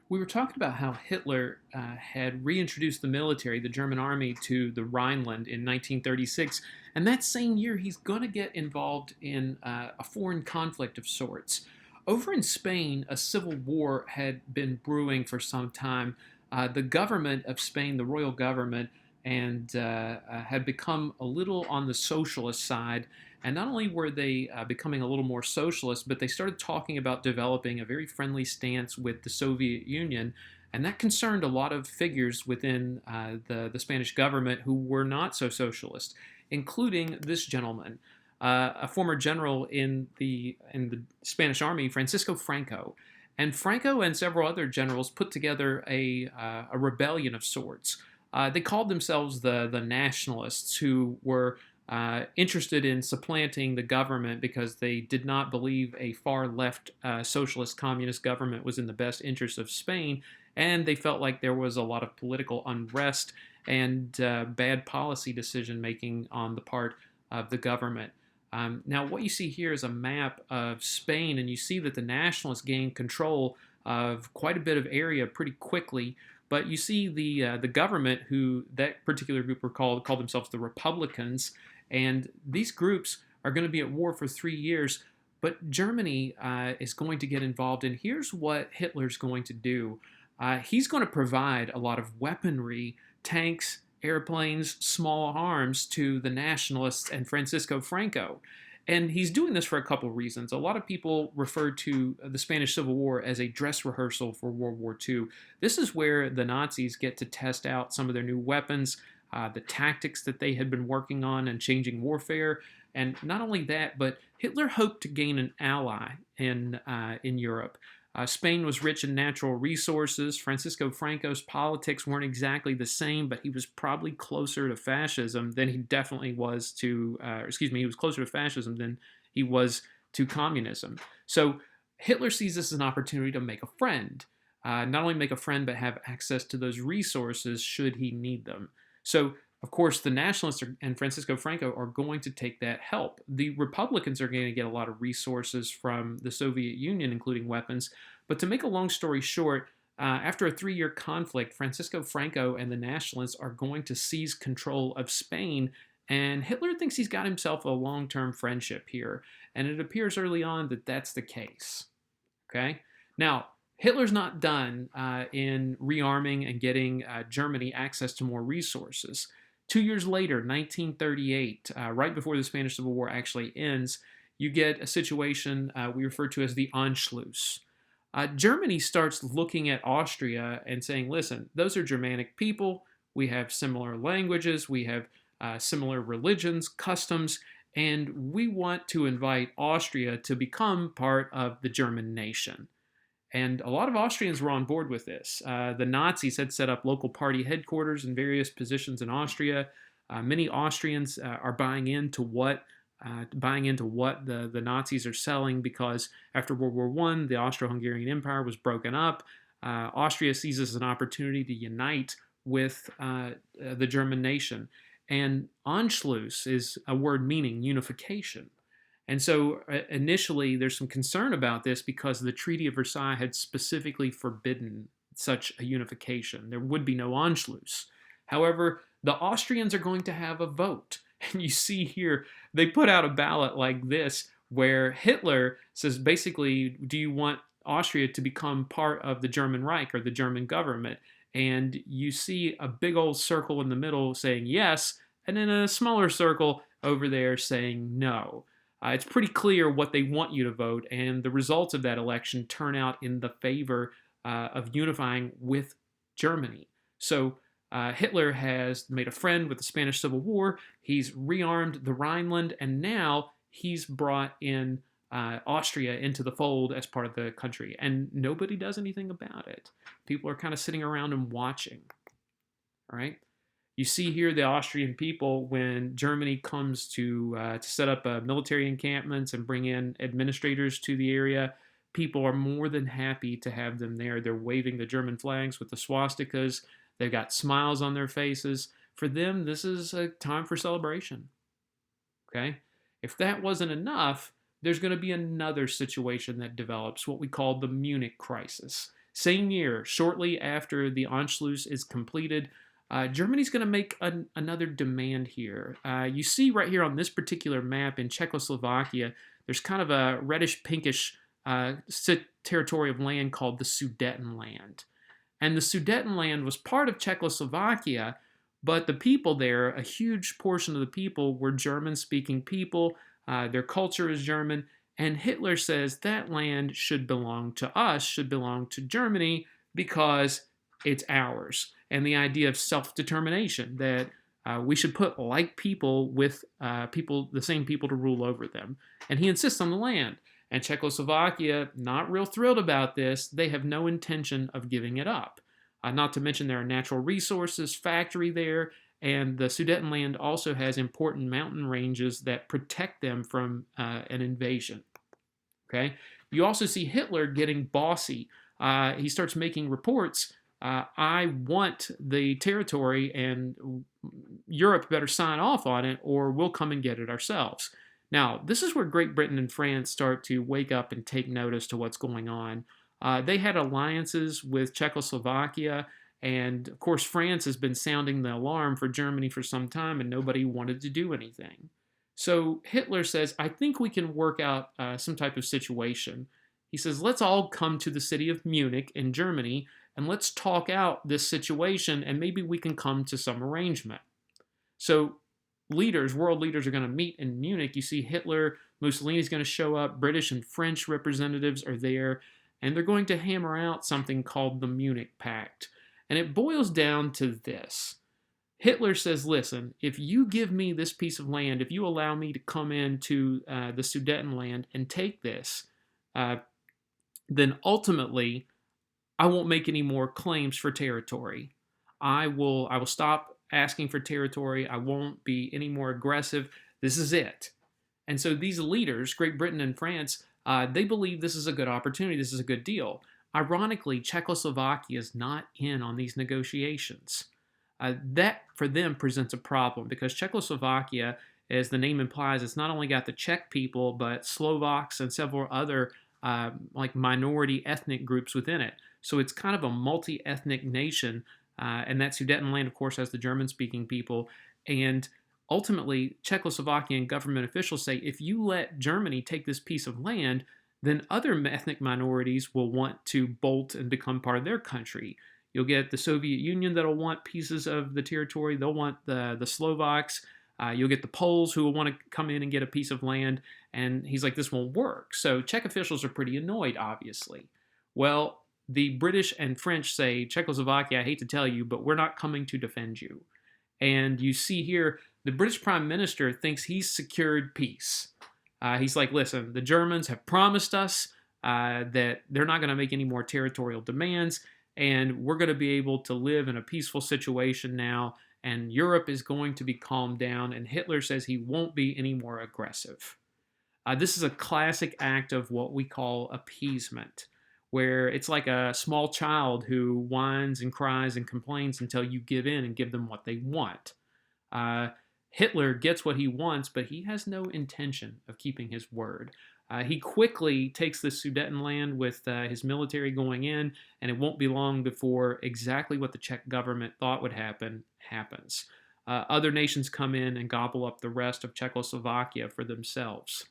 We were talking about how Hitler had reintroduced the military, the German army, to the Rhineland in 1936. And that same year, he's going to get involved in a foreign conflict of sorts. Over in Spain, a civil war had been brewing for some time. The government of Spain, the royal government, had become a little on the socialist side. And not only were they becoming a little more socialist, but they started talking about developing a very friendly stance with the Soviet Union. And that concerned a lot of figures within the Spanish government who were not so socialist, including this gentleman, a former general in the Spanish army, Francisco Franco. And Franco and several other generals put together a rebellion of sorts. They called themselves the Nationalists, who were interested in supplanting the government because they did not believe a far left socialist communist government was in the best interest of Spain, and they felt like there was a lot of political unrest and bad policy decision making on the part of the government. Now, what you see here is a map of Spain, and you see that the nationalists gained control of quite a bit of area pretty quickly. But you see the government, who that particular group were called themselves the Republicans, and these groups are going to be at war for 3 years. But Germany is going to get involved, and here's what Hitler's going to do. He's going to provide a lot of weaponry, tanks, airplanes, small arms to the nationalists and Francisco Franco. And he's doing this for a couple of reasons. A lot of people refer to the Spanish Civil War as a dress rehearsal for World War II. This is where the Nazis get to test out some of their new weapons, the tactics that they had been working on and changing warfare. And not only that, but Hitler hoped to gain an ally in Europe. Spain was rich in natural resources. Francisco Franco's politics weren't exactly the same, but he was probably closer to fascism than he definitely was to, he was closer to fascism than he was to communism. So Hitler sees this as an opportunity to make a friend. Not only make a friend, but have access to those resources should he need them. So, of course, the nationalists and Francisco Franco are going to take that help. The Republicans are going to get a lot of resources from the Soviet Union, including weapons. But to make a long story short, after a 3-year conflict, Francisco Franco and the nationalists are going to seize control of Spain, and Hitler thinks he's got himself a long-term friendship here, and it appears early on that that's the case. Okay? Now, Hitler's not done in rearming and getting Germany access to more resources. 2 years later, 1938, right before the Spanish Civil War actually ends, you get a situation we refer to as the Anschluss. Germany starts looking at Austria and saying, listen, those are Germanic people. We have similar languages. We have similar religions, customs, and we want to invite Austria to become part of the German nation. And a lot of Austrians were on board with this. The Nazis had set up local party headquarters in various positions in Austria. Many Austrians are buying into what the Nazis are selling, because after World War I, the Austro-Hungarian Empire was broken up. Austria sees this as an opportunity to unite with the German nation. And Anschluss is a word meaning unification. And so initially there's some concern about this because the Treaty of Versailles had specifically forbidden such a unification. There would be no Anschluss. However, the Austrians are going to have a vote. And you see here, they put out a ballot like this where Hitler says, basically, do you want Austria to become part of the German Reich or the German government? And you see a big old circle in the middle saying yes, and then a smaller circle over there saying no. It's pretty clear what they want you to vote, and the results of that election turn out in the favor of unifying with Germany. So Hitler has made a friend with the Spanish Civil War. He's rearmed the Rhineland, and now he's brought in Austria into the fold as part of the country, and nobody does anything about it. People are kind of sitting around and watching. All right. You see here the Austrian people, when Germany comes to set up military encampments and bring in administrators to the area, people are more than happy to have them there. They're waving the German flags with the swastikas. They've got smiles on their faces. For them, this is a time for celebration. Okay? If that wasn't enough, there's going to be another situation that develops, what we call the Munich crisis. Same year, shortly after the Anschluss is completed, Germany's going to make another demand here. You see right here on this particular map in Czechoslovakia, there's kind of a reddish pinkish territory of land called the Sudetenland. And the Sudetenland was part of Czechoslovakia, but the people there, a huge portion of the people, were German-speaking people. Their culture is German. And Hitler says that land should belong to us, should belong to Germany, because it's ours. And the idea of self-determination, that we should put like people with the same people to rule over them. And he insists on the land. And Czechoslovakia, not real thrilled about this. They have no intention of giving it up. Not to mention there are natural resources, factory there, and the Sudetenland also has important mountain ranges that protect them from an invasion. Okay? You also see Hitler getting bossy. He starts making reports. I want the territory, and Europe better sign off on it, or we'll come and get it ourselves. Now, this is where Great Britain and France start to wake up and take notice to what's going on. They had alliances with Czechoslovakia, and of course, France has been sounding the alarm for Germany for some time, and nobody wanted to do anything. So Hitler says, I think we can work out some type of situation. He says, let's all come to the city of Munich in Germany, and let's talk out this situation, and maybe we can come to some arrangement. So world leaders are going to meet in Munich. You see Hitler, Mussolini's going to show up, British and French representatives are there, and they're going to hammer out something called the Munich Pact. And it boils down to this. Hitler says, listen, if you give me this piece of land, if you allow me to come into the Sudetenland and take this, then ultimately I won't make any more claims for territory. I will stop asking for territory. I won't be any more aggressive. This is it. And so these leaders, Great Britain and France, they believe this is a good opportunity. This is a good deal. Ironically, Czechoslovakia is not in on these negotiations. That, for them, presents a problem because Czechoslovakia, as the name implies, it's not only got the Czech people, but Slovaks and several other minority ethnic groups within it. So it's kind of a multi-ethnic nation. And that Sudetenland, of course, has the German-speaking people. And ultimately, Czechoslovakian government officials say, if you let Germany take this piece of land, then other ethnic minorities will want to bolt and become part of their country. You'll get the Soviet Union that'll want pieces of the territory. They'll want the Slovaks. You'll get the Poles who will want to come in and get a piece of land. And he's like, this won't work. So Czech officials are pretty annoyed, obviously. Well, the British and French say, Czechoslovakia, I hate to tell you, but we're not coming to defend you. And you see here, the British Prime Minister thinks he's secured peace. He's like, listen, the Germans have promised us that they're not going to make any more territorial demands, and we're going to be able to live in a peaceful situation now, and Europe is going to be calmed down, and Hitler says he won't be any more aggressive. This is a classic act of what we call appeasement, where it's like a small child who whines and cries and complains until you give in and give them what they want. Hitler gets what he wants, but he has no intention of keeping his word. He quickly takes the Sudetenland with his military going in, and it won't be long before exactly what the Czech government thought would happen happens. Other nations come in and gobble up the rest of Czechoslovakia for themselves.